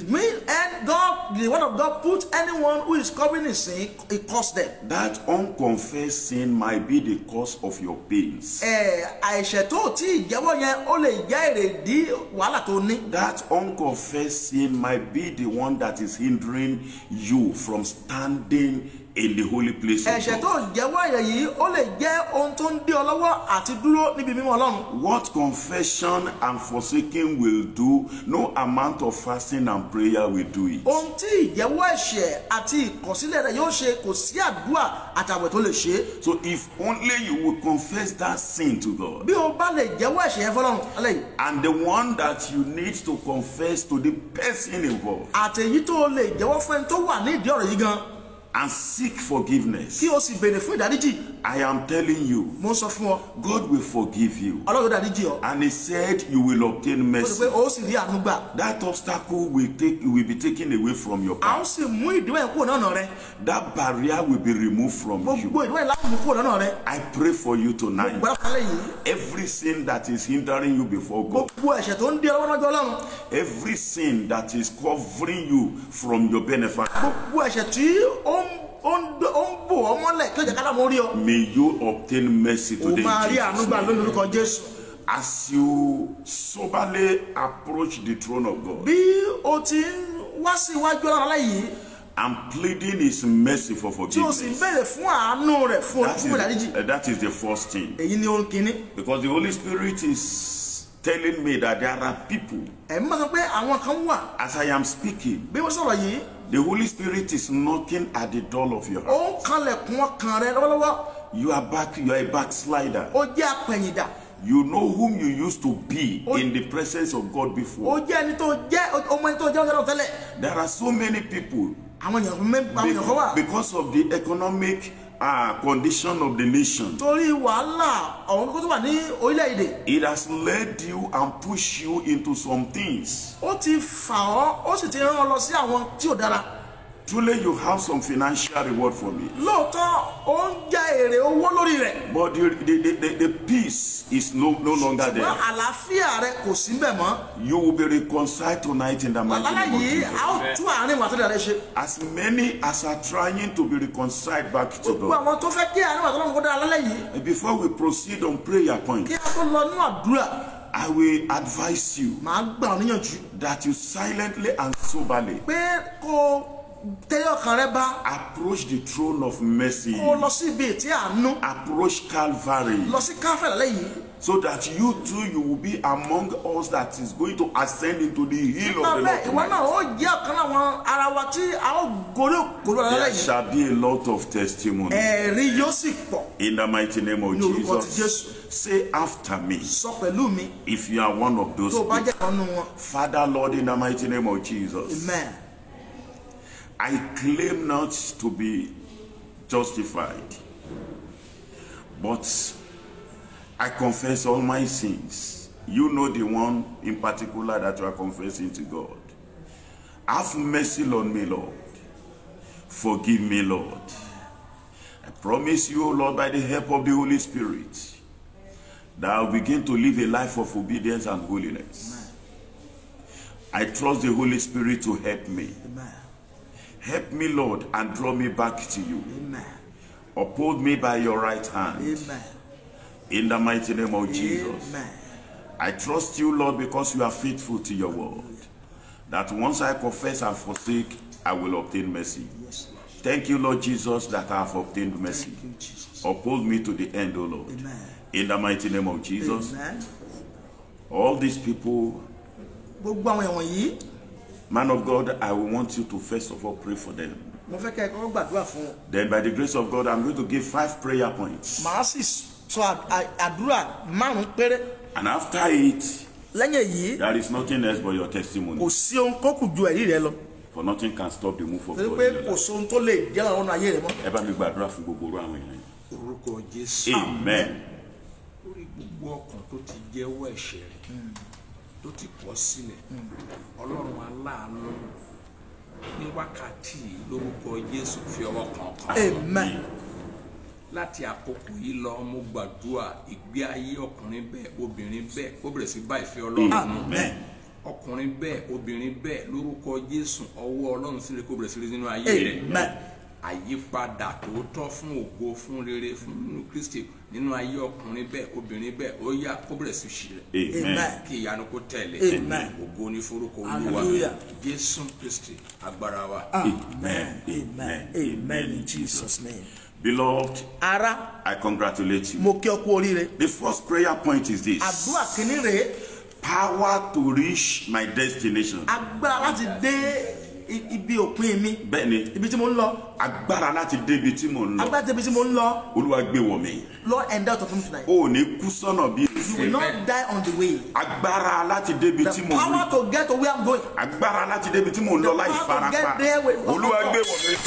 means, and God, the word of God, put anyone who is covering his sin, it costs them. That unconfessed sin might be the cause of your pains. That unconfessed sin might be the one that is hindering you from standing in the holy place of ẹ̀ṣẹ̀ tó God. jẹ́wọ́ ẹ̀yẹ yìí ó lè jẹ́ ohun tó ń dí ọ lọ́wọ́ àti dúró níbi mímọ́ Ọlọ́run. What confession and forsaking will do, no amount of fasting and prayer will do it. Ohun tí ìjẹ́wọ́ ẹ̀ṣẹ̀ àti ìkọ̀sílẹ̀ rẹ̀ yóò ṣe kò sí àdúrà àtàwẹ̀ tó lè ṣe. So if only you will confess that sin to God, Bí o bá lè jẹ́wọ́ ẹ̀ṣẹ̀ yẹn fọ́lọ́run alẹ́ yìí. and the one that you need to confess to the person involved, Àtẹ̀yí tó lè jẹ́wọ́ fún ẹni tó wà ní ìdí ọ̀rọ̀ yìí gan. and seek forgiveness, Kí o sì béèrè fún ìdáríjì. I am telling you, Mo ń sọ fún ọ, God will forgive you. Ọlọ́run yóò dáríjì ọ. And he said you will obtain Ó sọ mercy. pé o sì rí àánú gbà. That obstacle will be taken away from your A ó path. sì mú ìdíwọ́ yẹn kúrò lọ́nà rẹ. That barrier will be removed from Gbogbo you. ìdíwọ́ yẹn láti mú kúrò lọ́nà rẹ. I pray for you tonight. Gbogbo ẹ̀fọ́ yìí. Every sin that is hindering you before God, Gbogbo ẹ̀ṣẹ̀ tó ń dí ọlọ́wọ́ lọ́jọ́ Ọlọ́run. every sin that is covering you from your benefactor, Gbogbo ẹ̀ṣẹ̀ tí ó ń bò ọ́ mọ́lẹ̀ kí ó jẹ́ ká láwọn orí ọ. may you obtain mercy O today. máa rí in àánú Jesus' gbà name. lórí orúkọ Jésù. As you soberly approach the throne of God, Bí o ti ń wá sí iwájú Ọlọ́run alẹ́ yìí I'm pleading His mercy for tí o sì ń forgiveness. béèrè fún àánú rẹ̀ fún ìdáríjì. That is the first thing. Èyí ni ohun kìíní. Because the Holy Spirit is telling me that there are people, Ẹ̀mí máa sọ pé àwọn kan wà as I am speaking, bí wọ́n sọ̀rọ̀ yìí the Holy Spirit is knocking at the door of your ó heart. ń kanlẹ̀kùn ọkàn rẹ lọ́wọ́lọ́wọ́. You are a backslider. Ó jẹ́ apẹ̀yìndà. You know whom you used to be in the presence of God Ó before. jẹ́ ẹni tó jẹ́ ọmọ ẹni tó jẹ́ ọjọ́ náà tẹ́lẹ̀. There are so many people, Àwọn èèyàn kan wà. because of the economic condition of the nation, Torí wàhálà àwọn kókó tó wà ní orílẹ̀-èdè. it has led you and pushed you into some things. Ó ti fà ọ́, ó sì ti rán ọ lọ sí àwọn tí ò dára. Truly, you have some financial reward from it. Lóòótọ́, ó ń jẹ èrè owó lórí rẹ̀. But the peace is no longer Ṣùgbọ́n there. àlàáfíà rẹ kò sí bẹ̀ mọ́. You will be reconciled tonight in the mighty Lálẹ́ name of yìí, Jesus. a ó tú àárín wà tó dára ṣe. As many as are trying to be reconciled back to Gbogbo God. àwọn tó fẹ́ kí àárín wà tó lọ́wọ́ kó dára lálẹ́ yìí. Before we proceed on prayer point, Kí a tó lọ nínú àdúrà, I will advise you màá gbà ọ́ níyànjú that you silently and soberly pé kó tẹ́yọ̀ ọkàn rẹ bá approach the throne of mercy, kó lọ sí ibi ètí àánú, approach Calvary, lọ sí káfẹ́ lálẹ́ yìí. so that you too you will be among us that is going to ascend into the hill of the Bẹ́ẹ̀ ìwọ Lord náà tonight. ó jẹ́ ọ̀kan àwọn ara wa tí a ó gorí òkúrò lálẹ́ There yìí. shall be a lot of testimony Ẹ̀rí yóò sì pọ̀. in the mighty name of Ní orúkọ ti Jesus. Say after me, Sọ pẹ̀lú mi if you are one of those tó o bá people. jẹ́ kan nínú wọn. Father, Lord, in the mighty name of Jesus, Amen. I claim not to be justified, but I confess all my sins. You know the one in particular that you are confessing to God. Have mercy on me, Lord. Forgive me, Lord. I promise you, Lord, by the help of the Holy Spirit, that I will begin to live a life of obedience and holiness. I trust the Holy Spirit to help me. Amen. Help me, Lord, and draw me back to you. Amen. Uphold me by your right hand. Amen. In the mighty name of Jesus. Amen. I trust you, Lord, because you are faithful to your word. That once I confess and forsake, I will obtain mercy. Yes, Lord. Thank you, Lord Jesus, that I have obtained mercy. Thank you, Jesus. Uphold me to the end, O Lord. Amen. In the mighty name of Jesus. Amen. All these people, Gbogbo àwọn èèyàn yìí, man of God, I will want you to first of all pray for them. mo fẹ́ kẹ́ ẹ kọ́kọ́ gbàdúrà fún wọn. Then by the grace of God, I'm going to give 5 prayer points. Màá sì sọ àdúrà 5 péré. And after it, Lẹ́yìn èyí, there is nothing else but your kò testimony. sí ohun tó kù ju ẹ̀rí rẹ lọ. For nothing can stop the move of Torí God. pé in your kò life. sí ohun tó lè jẹ́ àwọn ọ̀nà ayé rẹ mọ́. Ẹ bá mi gbàdúrà fún gbogbo orú àwọn èèyàn yìí. orúkọ Jésù. Amen. lórí gbogbo ọkàn tó ti jẹ́wọ́ ẹ̀ṣẹ̀ rẹ̀ tó ti kọ̀ sílẹ̀ Ọlọ́run aláàánú ní wákàtí yìí lórúkọ Jésù fi ọwọ́ kan ọkàn. Amen. Láti àkókò yìí lọ mo gbàdúrà ìgbé ayé ọkùnrin bẹ́ẹ̀ obìnrin bẹ́ẹ̀ kó bẹ̀rẹ̀ sí bá ìfẹ́ Ọlọ́run mu. Amen. Ọkùnrin bẹ́ẹ̀ obìnrin bẹ́ẹ̀ lórúkọ Jésù ọwọ́ Ọlọ́run sílẹ̀ kó bẹ̀rẹ̀ sí rí nínú ayé rẹ̀. Amen. Àyípadà tòótọ́ fún ògo fún rere fún nínú Kristi nínú ayé ọkùnrin bẹ́ẹ̀ obìnrin bẹ́ẹ̀ ó yá kó bẹ̀rẹ̀ sí ṣe rẹ̀ Amen. kí ìyanu kó tẹ̀lé ògo ní forúkọ Olúwa Hallelujah. Jésù Kristi agbára wa. Amen. Amen. Amen. In Jesus' name. Beloved, Ara, I congratulate you. mo kí ọ kú oríire. The first prayer point is this: Àdúrà kìíní rèé, power to reach my destination. agbára láti dé ibi òpin mi. Bẹ́ẹ̀ni, Ibi tí mo ń lọ. agbára láti dé ibi tí mo ń lọ. Agbára débi tí mo ń lọ. Olúwa gbé wọ̀ mí. Lord, endow to me tonight. O ò ní kú sọ́nà bí You èsì. will not die on the way. Agbára láti dé ibi tí The mo ń lọ. power to get to where I'm going. Agbára láti dé ibi tí mo ń lọ The láì power to farapa. get there with- Olúwa gbé wọ̀ mí.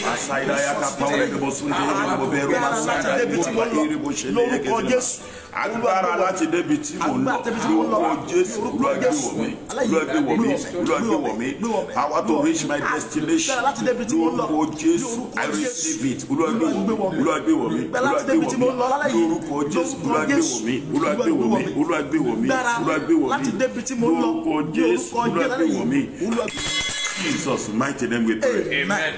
Asaidaya ka pawule de bo sunde de bo beru masada de bo ba iri bo shele Lórúkọ yeke. Jésù. Agbára láti débi tí mo ń lọ. Lórúkọ Jésù. Olúwa gbé wọ̀ mí. Olúwa gbé wọ̀ mí. Olúwa gbé wọ̀ mí. Power to reach my destination. Lórúkọ Jésù. I receive it. Olúwa gbé wọ̀ mí. Olúwa gbé wọ̀ mí. Olúwa gbé wọ̀ mí. Lórúkọ Jésù. Olúwa gbé wọ̀ mí. Olúwa gbé wọ̀ mí. Olúwa gbé wọ̀ mí. Olúwa gbé wọ̀ mí. Lórúkọ Jésù. Olúwa gbé wọ̀ mí. Jesus' mighty name we pray. Amen.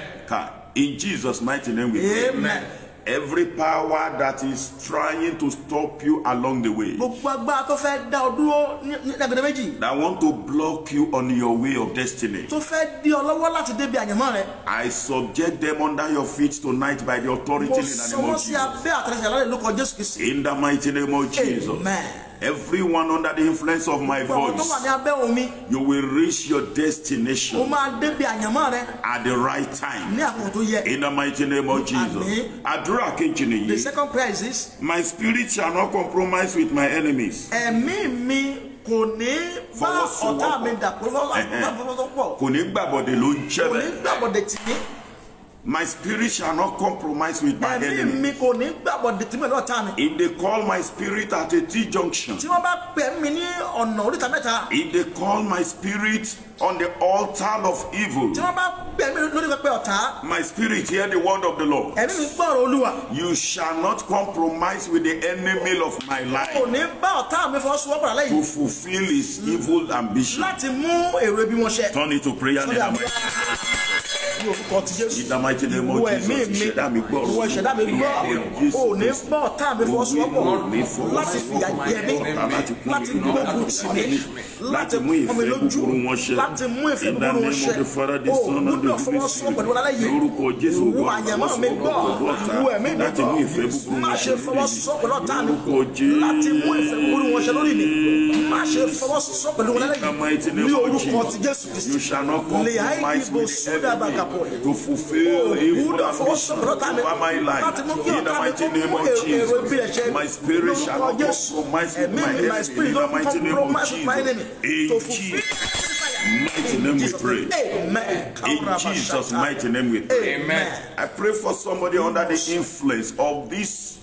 In Jesus' mighty name we pray. Amen. Every power that is trying to stop you along the way, Gbogbo agbára tó fẹ́ dá ọ dúró ní agbede méjì. that want to block you on your way of destiny, Tó fẹ́ dí ọ lọ́wọ́ láti débi àyànmọ́ rẹ. I subject them under your feet tonight by the authority Mo in the sọ name wọ́n of sí Jesus. abẹ́ àtẹ̀lẹsẹ̀ lálẹ́ lórúkọ Jésù Kristi. In the mighty name of Jesus. Amen. Everyone under the influence of my Gbogbo àwọn tó wà voice, ní abẹ́ omi, you will reach your ó destination máa débi àyànmọ́ rẹ at the right time. ní àkókò tó yẹ. In the mighty name of Jesus. Amen. Àdúrà kejì The nìyí. second prayer is this. My spirit shall not compromise with my enemies. Ẹ̀mí mi kò ní bá ọ̀tá mi dàpọ̀ fọwọ́sowọ́pọ̀. Kò ní gbàbọ̀dẹ̀ ló ń jẹ́ Kò ní bẹ́ẹ̀. gbàbọ̀dẹ̀ tì mí. My spirit shall not compromise with my Ẹ̀mí enemy. mi kò ní gbàbọ̀dẹ̀ tì mí lọ́tà mi. If they call my spirit at a T-junction, Tí wọ́n bá pè mí ní ọ̀nà oríta mẹ́ta. if they call my spirit on the altar of evil, Tí wọ́n bá pè mí lórí pẹpẹ ọ̀tá. my spirit hear the word of the Lord. Ẹ̀mí mi gbọ́rọ̀ Olúwa. You shall not compromise with the enemy of my Kò life ní bá ọ̀tá mi fọwọ́sowọ́pọ̀ lálẹ́ to yìí. fulfill his evil ambition. Láti mú èrò ibi wọn ṣẹ. Turn it to prayer in the mighty- Ní orúkọ ti Jésù. in the mighty name Ìwọ of ẹ̀mí Jesus. mi, Ìṣẹ̀dá mi gbọ́. ìwọ ìṣẹ̀dá mi gbọ́. Ò ní bá ọ̀tá mi fọwọ́sowọ́pọ̀ láti fìyà jẹ mí, láti gbógun tì mí, láti mú pọ́n mi ìfẹ́ lójú, búburú wọn ṣẹ. láti mú ìfẹ́ In the búburú wọn name ṣẹ. of the Father, the Ò Son, and the gbúdọ̀ Holy fọwọ́sowọ́pọ̀ pẹ̀lú lálẹ́ Spirit. yìí. Lórúkọ Jésù, Ìwọ àyànmọ́ mi gbọ́. Ìwọ ẹ̀mí mi láti mú ìfẹ́ gbọ́. búburú Má wọn ṣe ṣẹ fọwọ́sowọ́pọ̀ pẹ̀lú ọ̀tá mi. Lórúkọ Jésù. Láti mú ìfẹ́ búburú wọn ṣẹ lórí mi. Má ṣe fọwọ́sowọ́pọ̀ pẹ̀lú wọn lálẹ́ In the mighty yìí. name Ní of orúkọ ti Jesus. Jésù You Kristi. shall not compromise with the enemy to fulfill evil ambition over my life. In the mighty name of Jesus. My spirit shall not compromise with my enemy. In the mighty name of Jesus. In Jesus' mighty name we pray. Amen. In Jesus' mighty name we pray. Amen. I pray for somebody under the influence of this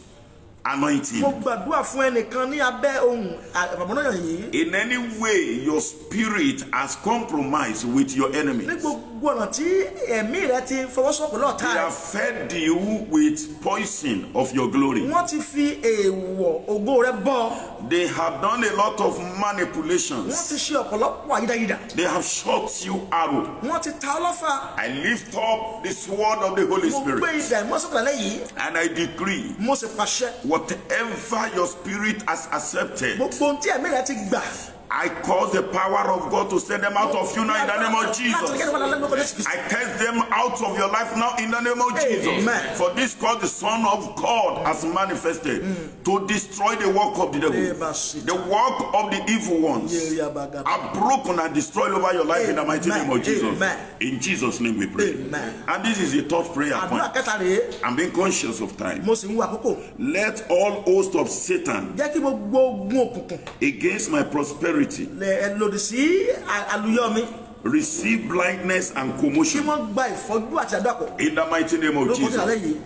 anointing. Mo gbàdúrà fún ẹnìkan ní abẹ́ ohun àbàmọ́nà yìí. In any way your spirit has compromised with your enemy. Ní gbogbo ọ̀nà tí ẹ̀mí rẹ ti fọwọ́sowọ́pọ̀ They lọ́ọ̀tá rẹ̀. have fed you with poison of your glory. Wọ́n ti fi èèwọ̀ ògo rẹ bọ́. They have done a lot of Wọ́n manipulations. ti ṣe ọ̀pọ̀lọpọ̀ àyídáyídá. They have shot you arrow. Wọ́n ti ta ọlọ́fà. I lift up the sword of the Holy Mo gbé Spirit idà ìmọ̀sọ̀kọ̀lẹ́ yìí. and I decree Mo sì pàṣẹ. whatever your spirit has accepted, Gbogbo ohun tí ẹ̀mí rẹ ti gbà. I cause the power of God to send them out of you now in the name of Jesus. I cast them out of your life now in the name of Jesus. Amen. For this cause the Son of God has manifested to destroy the work of the devil. The work of the evil ones are broken and destroyed over your life in the mighty name of Jesus. Amen. In Jesus' name we pray. Amen. And this is the third prayer Àdúrà point. kẹta rèé. I'm being conscious of time. Mo sì ń wo àkókò. Let all hosts of Satan Jẹ́ kí gbogbo ogun òkùnkùn against my prosperity lòdì sí àlùyọ mi. receive blindness and Kí commotion wọ́n gba ìfọ́jú àti àdàpọ̀. in the mighty name of Jesus.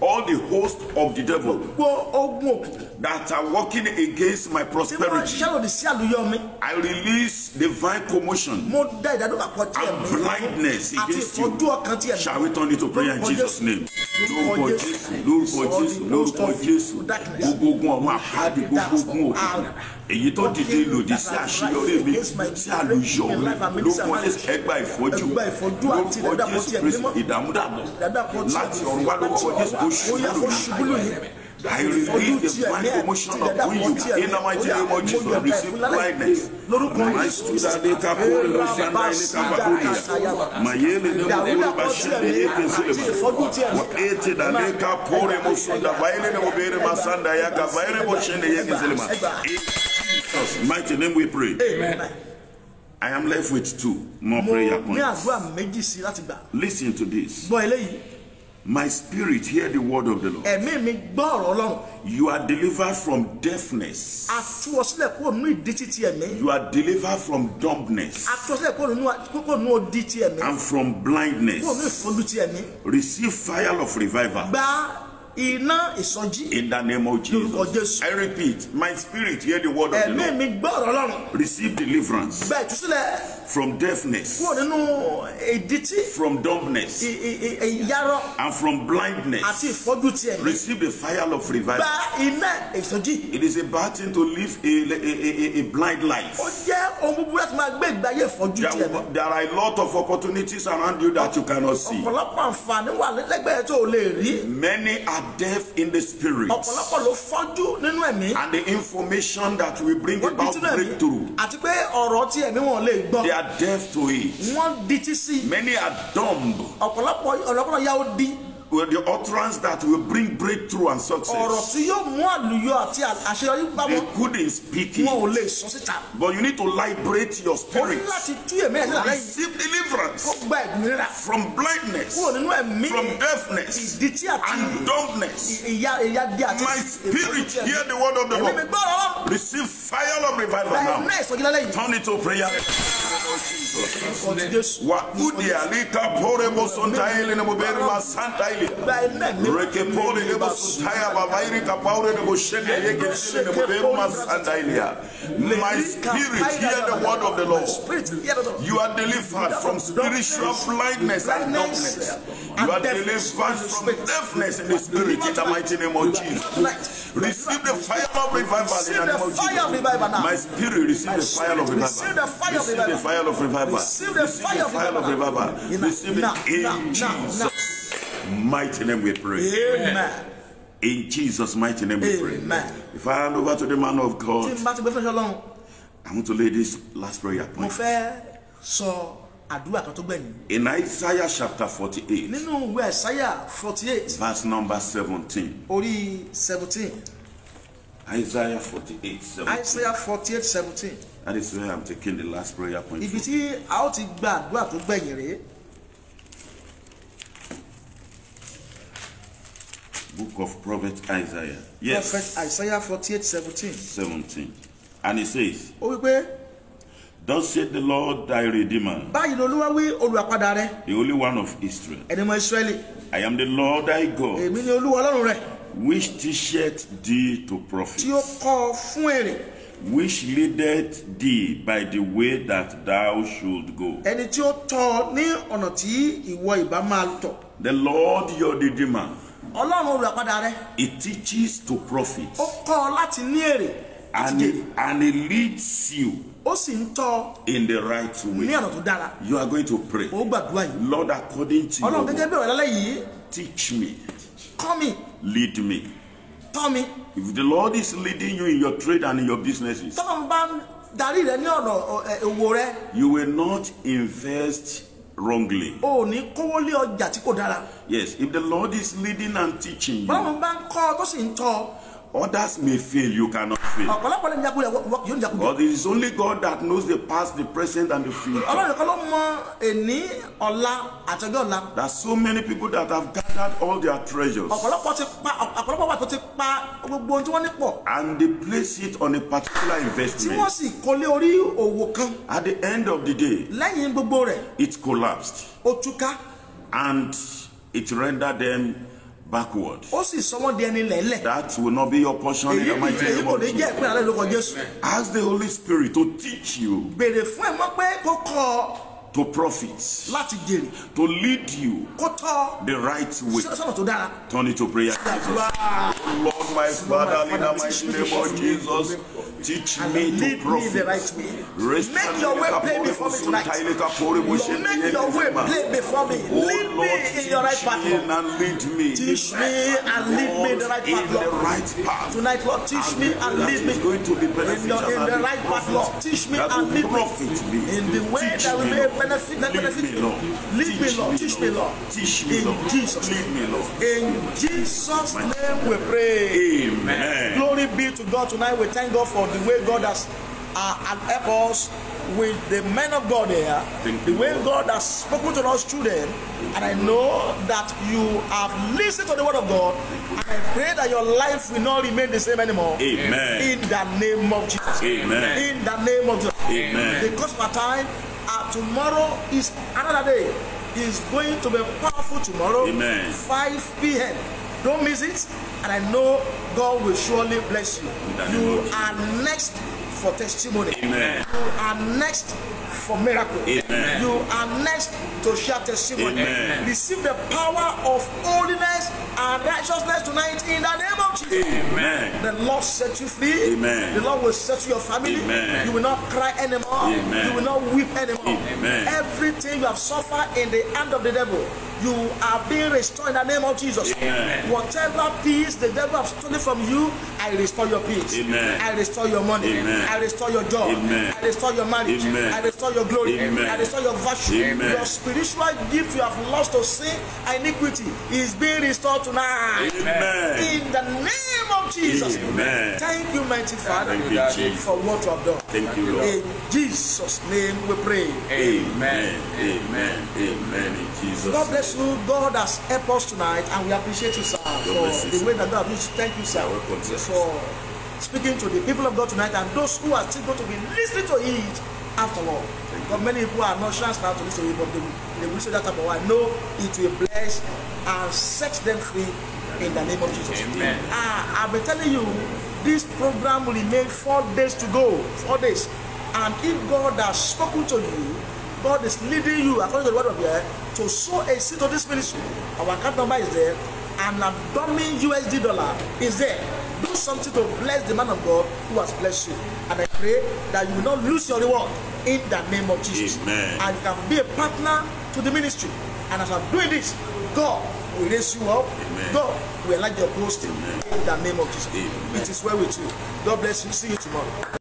All the hosts of the devil Gbogbo ogun òkùnkùn that are working against my tí wọ́n prosperity, ṣiṣẹ́ lòdì sí àlùyọ mi. I release divine commotion Mo dá ìdádúrà pọ̀ tí and ẹ̀mí blindness àti against ìfọ́jú you. ọkàn tí ẹ̀mí. Shall we turn it to prayer in Jesus' name? Lórúkọ Jésù, lórúkọ Jésù, lórúkọ Jésù. Gbogbo ogun ọ̀run àpáàdé, gbogbo ogun òkè. Èyí tó dìde lòdì sí àṣeyọrí mi, sí àlùyọ mi. Lórúkọ Jésù, ẹgbà ìfọ́jú. Lórúkọ Jésù Kristi, ìdààmú dàbọ̀. Láti ọ̀run wá lórúkọ Jésù, ó ṣubú lónìí. I release the blind commotion upon you in the mighty name of Jesus. Receive blindness. My student, in mighty name we pray. Amen. I am left with 2 more prayer points. Listen to this. My spirit hear the word of the Lord. You are delivered from deafness. You are delivered from dumbness and from blindness. Receive fire of revival in the name of Jesus. I repeat, my spirit hear the word of the Lord. Receive deliverance from deafness, from dumbness, and from blindness. Receive the fire of revival. It is a bad thing to live a blind life. There are a lot of opportunities around you that you cannot see. Many are deaf in the spirit, and the information that will bring about breakthrough, they are deaf to it. Many are dumb with the utterance that will bring breakthrough and success. They couldn't speak it, but you need to liberate your spirit. Receive deliverance from blindness, from deafness, and dumbness. My spirit hear the word of the Lord. Receive fire of revival now. Turn it to prayer. My spirit hear the word of the Lord. You are delivered from spiritual blindness and dumbness. You are delivered from deafness in the spirit in the mighty name of Jesus. Receive the fire of revival in the name of Jesus. My spirit receive the fire of revival. Receive the fire of revival. Receive the fire of revival. Receive it in Jesus' mighty name we pray. Amen. In Jesus' mighty name we pray. Amen. If I hand over to the man of God, I want to lay this last prayer point. In Isaiah chapter 48, verse number 17. Isaiah 48, 17. That is where I'm taking the last prayer point. Book of Prophet Isaiah. Yes. Prophet Isaiah 48, 17. And it says, thus said the Lord thy Redeemer, the Holy One of Israel. I am the Lord thy God, which teacheth thee to profit, which leadeth thee by the way that thou should go. The Lord your Redeemer, it teaches to profit, and it leads you in the right way. You are going to pray, Lord, according to your word, teach me, lead me. If the Lord is leading you in your trade and in your businesses, you will not invest wrongly. Yes, if the Lord is leading and teaching you, others may fail, you cannot fail. But it is only God that knows the past, the present, and the future. There are so many people that have gathered all their treasures and they place it on a particular investment. At the end of the day, it collapsed and it rendered them backward. That will not be your portion in the mighty name of Jesus. Ask the Holy Spirit to teach you to profit, to lead you the right way. Turn it to prayer. Lord, my Father, in the mighty name of Jesus, Teach and me to lead me profit. the right way. Make your way play before me tonight. Lord, make your way play before me. Lead me in your right path, Lord. Teach me and lead me in the right path, Lord. Tonight, Lord, teach me and lead me in the right path, Lord. Teach me and lead me in the way that will benefit me, Lord. Lead me, Lord. Teach me, Lord. In Jesus' name. In Jesus' name we pray. Amen. Glory be to God. Tonight we thank God for the way God has helped us with the men of God here, the way God has spoken to us through them. And I know that you have listened to the word of God, and I pray that your life will not remain the same anymore. Amen. In the name of Jesus. Amen. In the name of Jesus. Amen. Because of our time, tomorrow is another day. It's going to be powerful tomorrow. Amen. 5 p.m. Don't miss it. And I know God will surely bless you. You are next for testimony. Amen. You are next for miracle. Amen. You are next to share testimony. Amen. Receive the power of holiness and righteousness tonight in the name of Jesus. Amen. The Lord set you free. Amen. The Lord will set your family. Amen. You will not cry anymore. Amen. You will not weep anymore. Amen. Everything you have suffered in the hand of the devil, you are being restored in the name of Jesus. Amen. Whatever peace the devil has stolen from you, I restore your peace. Amen. I restore your money. Amen. I restore your job. Amen. I restore your marriage. Amen. I restore your glory. Amen. I restore your virtue. Amen. Your spiritual gift you have lost to sin and iniquity is being restored tonight. Amen. In the name of Jesus. Amen. Thank you, mighty Father, Thank you, Jesus. for what you have done. Thank you, Lord. In Jesus' name we pray. Amen. Amen. Amen. In Jesus' God bless you. God has helped us tonight, and we appreciate you, sir, for bless you, the sir. way that God has used. Thank you, sir, welcome, sir. for speaking to the people of God tonight, and those who are still going to be listening to it afterward. Because many people are not chance now to listen to it, but they will listen that type of I know it will bless and set them free in the name of Jesus. Amen. I've been telling you, this program will remain 4 days to go. 4 days. And if God has spoken to you, God is leading you, according to the word of God, to sow a seed to this ministry. Our account number is there, and a dummy USD dollar is there. Do something to bless the man of God who has blessed you. And I pray that you will not lose your reward in the name of Jesus. Amen. And you can be a partner to the ministry. And as I'm doing this, God will raise you up. Amen. God will enlarge your post in the name of Jesus. Amen. It is well with you. God bless you. See you tomorrow.